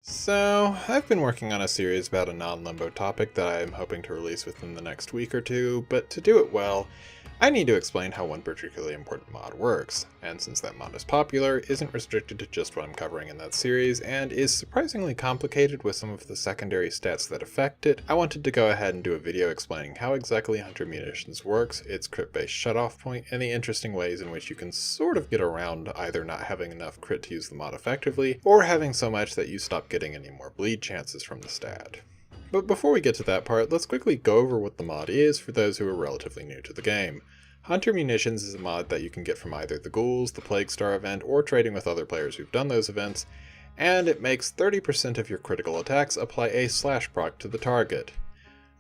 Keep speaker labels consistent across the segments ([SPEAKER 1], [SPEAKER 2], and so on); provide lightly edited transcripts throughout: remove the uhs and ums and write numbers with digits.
[SPEAKER 1] So, I've been working on a series about a non-limbo topic that I am hoping to release within the next week or two, but to do it well, I need to explain how one particularly important mod works, and since that mod is popular, isn't restricted to just what I'm covering in that series, and is surprisingly complicated with some of the secondary stats that affect it, I wanted to go ahead and do a video explaining how exactly Hunter Munitions works, its crit-based shutoff point, and the interesting ways in which you can sort of get around either not having enough crit to use the mod effectively, or having so much that you stop getting any more bleed chances from the stat. But before we get to that part, let's quickly go over what the mod is for those who are relatively new to the game. Hunter Munitions is a mod that you can get from either the Ghouls, the Plague Star event, or trading with other players who've done those events, and it makes 30% of your critical attacks apply a slash proc to the target.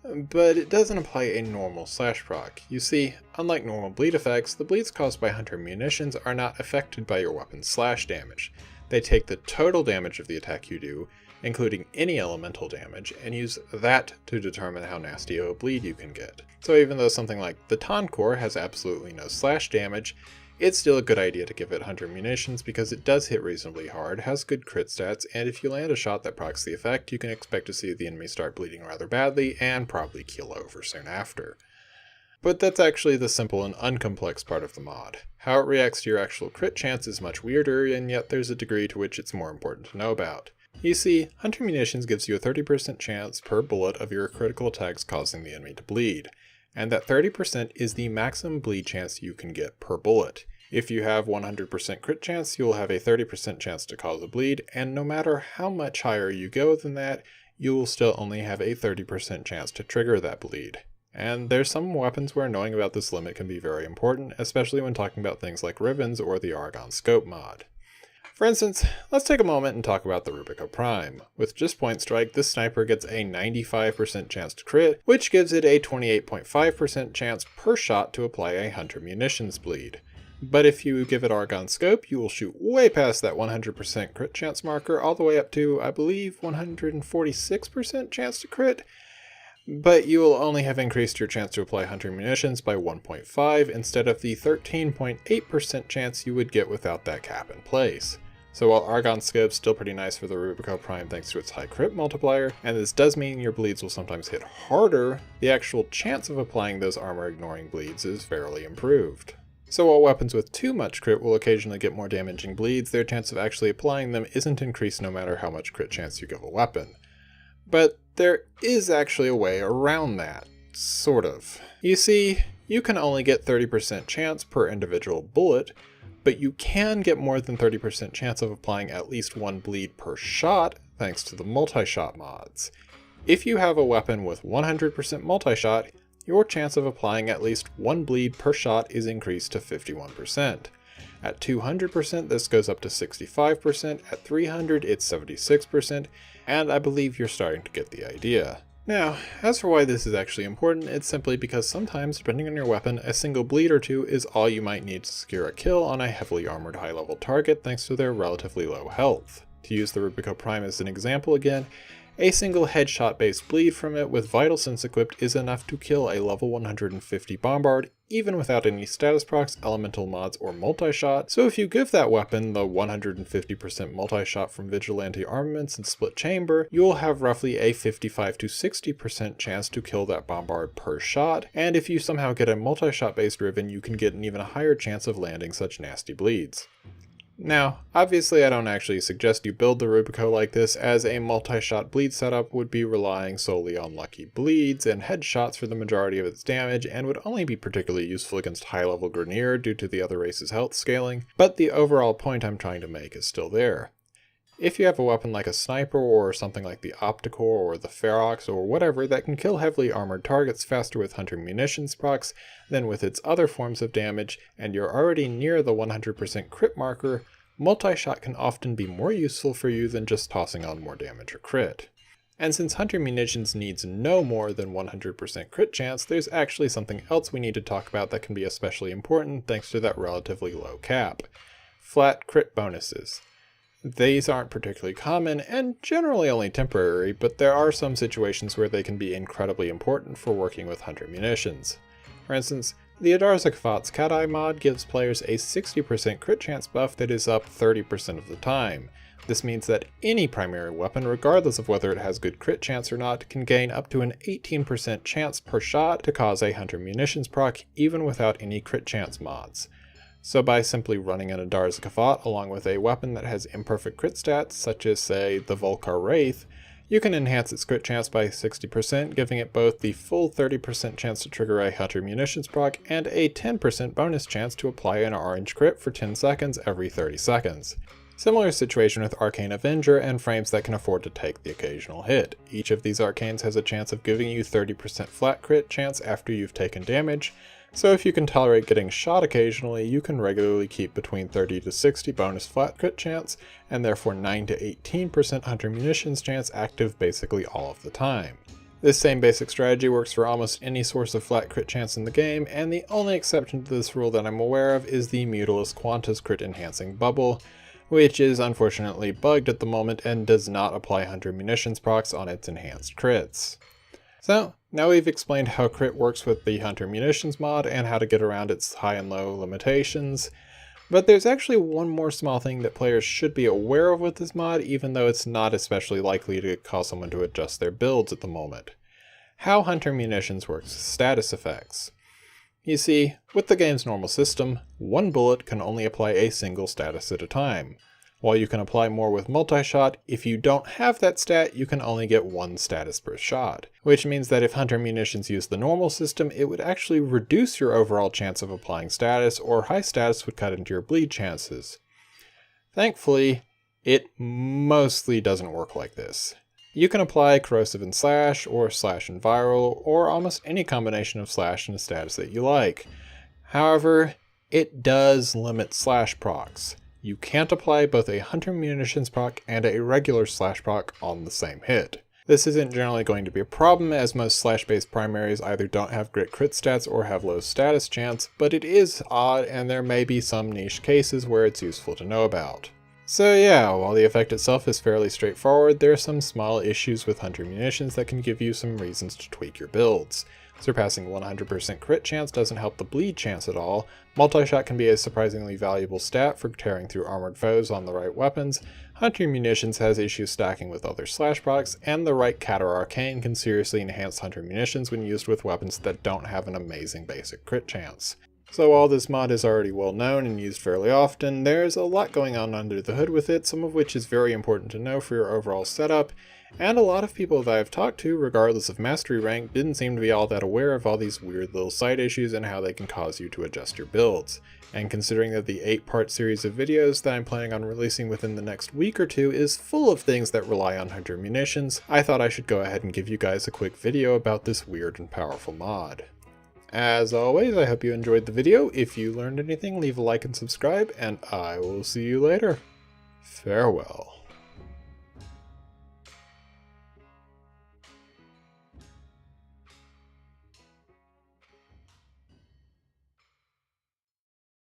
[SPEAKER 1] But it doesn't apply a normal slash proc. You see, unlike normal bleed effects, the bleeds caused by Hunter Munitions are not affected by your weapon's slash damage. They take the total damage of the attack you do, including any elemental damage, and use that to determine how nasty of a bleed you can get. So even though something like the Toncore has absolutely no slash damage, it's still a good idea to give it Hunter Munitions because it does hit reasonably hard, has good crit stats, and if you land a shot that procs the effect, you can expect to see the enemy start bleeding rather badly and probably keel over soon after. But that's actually the simple and uncomplex part of the mod. How it reacts to your actual crit chance is much weirder, and yet there's a degree to which it's more important to know about. You see, Hunter Munitions gives you a 30% chance per bullet of your critical attacks causing the enemy to bleed, and that 30% is the maximum bleed chance you can get per bullet. If you have 100% crit chance, you'll have a 30% chance to cause a bleed, and no matter how much higher you go than that, you will still only have a 30% chance to trigger that bleed. And there's some weapons where knowing about this limit can be very important, especially when talking about things like Ribbons or the Rubicon Scope mod. For instance, let's take a moment and talk about the Rubicon Prime. With just Point Strike, this sniper gets a 95% chance to crit, which gives it a 28.5% chance per shot to apply a Hunter Munitions bleed. But if you give it Rubicon Scope, you will shoot way past that 100% crit chance marker, all the way up to, I believe, 146% chance to crit. But you will only have increased your chance to apply Hunter Munitions by 1.5 instead of the 13.8% chance you would get without that cap in place. So while Rubicon Scope's still pretty nice for the Rubicon Prime thanks to its high crit multiplier, and this does mean your bleeds will sometimes hit harder, the actual chance of applying those armor-ignoring bleeds is fairly improved. So while weapons with too much crit will occasionally get more damaging bleeds, their chance of actually applying them isn't increased no matter how much crit chance you give a weapon. But there is actually a way around that, sort of. You see, you can only get 30% chance per individual bullet, but you can get more than 30% chance of applying at least one bleed per shot thanks to the multi-shot mods. If you have a weapon with 100% multi-shot, your chance of applying at least one bleed per shot is increased to 51%. At 200% this goes up to 65%, at 300 it's 76%, and I believe you're starting to get the idea. Now, as for why this is actually important, it's simply because sometimes, depending on your weapon, a single bleed or two is all you might need to secure a kill on a heavily armored high-level target thanks to their relatively low health. To use the Rubicon Prime as an example again, a single headshot-based bleed from it with Vital Sense equipped is enough to kill a level 150 bombard, even without any status procs, elemental mods, or multi-shot. So if you give that weapon the 150% multi-shot from Vigilante Armaments and Split Chamber, you will have roughly a 55 to 60% chance to kill that bombard per shot, and if you somehow get a multi-shot based Ribbon, you can get an even higher chance of landing such nasty bleeds. Now, obviously I don't actually suggest you build the Rubicon like this, as a multi-shot bleed setup would be relying solely on lucky bleeds and headshots for the majority of its damage, and would only be particularly useful against high-level Grineer due to the other race's health scaling, but the overall point I'm trying to make is still there. If you have a weapon like a sniper or something like the Opticore or the Ferox or whatever that can kill heavily armored targets faster with Hunter Munitions procs than with its other forms of damage, and you're already near the 100% crit marker, multi-shot can often be more useful for you than just tossing on more damage or crit. And since Hunter Munitions needs no more than 100% crit chance, there's actually something else we need to talk about that can be especially important thanks to that relatively low cap. Flat crit bonuses. These aren't particularly common and generally only temporary, but there are some situations where they can be incredibly important for working with Hunter Munitions. For instance, the Adarza Kvat's Cat Eye mod gives players a 60% crit chance buff that is up 30% of the time, This means that any primary weapon, regardless of whether it has good crit chance or not, can gain up to an 18% chance per shot to cause a Hunter Munitions proc even without any crit chance mods. So by simply running an Adar's Kafat along with a weapon that has imperfect crit stats, such as say the Volkar Wraith, you can enhance its crit chance by 60%, giving it both the full 30% chance to trigger a Hunter Munitions proc and a 10% bonus chance to apply an orange crit for 10 seconds every 30 seconds. Similar situation with Arcane Avenger and frames that can afford to take the occasional hit. Each of these arcanes has a chance of giving you 30% flat crit chance after you've taken damage, so if you can tolerate getting shot occasionally, you can regularly keep between 30 to 60 bonus flat crit chance, and therefore 9 to 18% Hunter Munitions chance active basically all of the time. This same basic strategy works for almost any source of flat crit chance in the game, and the only exception to this rule that I'm aware of is the Mutalis Quanta's crit enhancing bubble, which is unfortunately bugged at the moment and does not apply Hunter Munitions procs on its enhanced crits. So, now we've explained how crit works with the Hunter Munitions mod and how to get around its high and low limitations, but there's actually one more small thing that players should be aware of with this mod, even though it's not especially likely to cause someone to adjust their builds at the moment. How Hunter Munitions works with status effects. You see, with the game's normal system, one bullet can only apply a single status at a time. While you can apply more with multi-shot, if you don't have that stat, you can only get one status per shot. Which means that if Hunter Munitions used the normal system, it would actually reduce your overall chance of applying status, or high status would cut into your bleed chances. Thankfully, it mostly doesn't work like this. You can apply Corrosive and Slash, or Slash and Viral, or almost any combination of Slash and a status that you like. However, it does limit Slash procs. You can't apply both a Hunter Munitions proc and a regular Slash proc on the same hit. This isn't generally going to be a problem, as most Slash-based primaries either don't have great crit stats or have low status chance, but it is odd and there may be some niche cases where it's useful to know about. So yeah, while the effect itself is fairly straightforward, there are some small issues with Hunter Munitions that can give you some reasons to tweak your builds. Surpassing 100% crit chance doesn't help the bleed chance at all, multi-shot can be a surprisingly valuable stat for tearing through armored foes on the right weapons, Hunter Munitions has issues stacking with other slash procs, and the right cat or arcane can seriously enhance Hunter Munitions when used with weapons that don't have an amazing basic crit chance. So while this mod is already well known and used fairly often, there's a lot going on under the hood with it, some of which is very important to know for your overall setup, and a lot of people that I've talked to, regardless of mastery rank, didn't seem to be all that aware of all these weird little side issues and how they can cause you to adjust your builds. And considering that the 8-part series of videos that I'm planning on releasing within the next week or two is full of things that rely on Hunter Munitions, I thought I should go ahead and give you guys a quick video about this weird and powerful mod. As always, I hope you enjoyed the video. If you learned anything, leave a like and subscribe, and I will see you later. Farewell.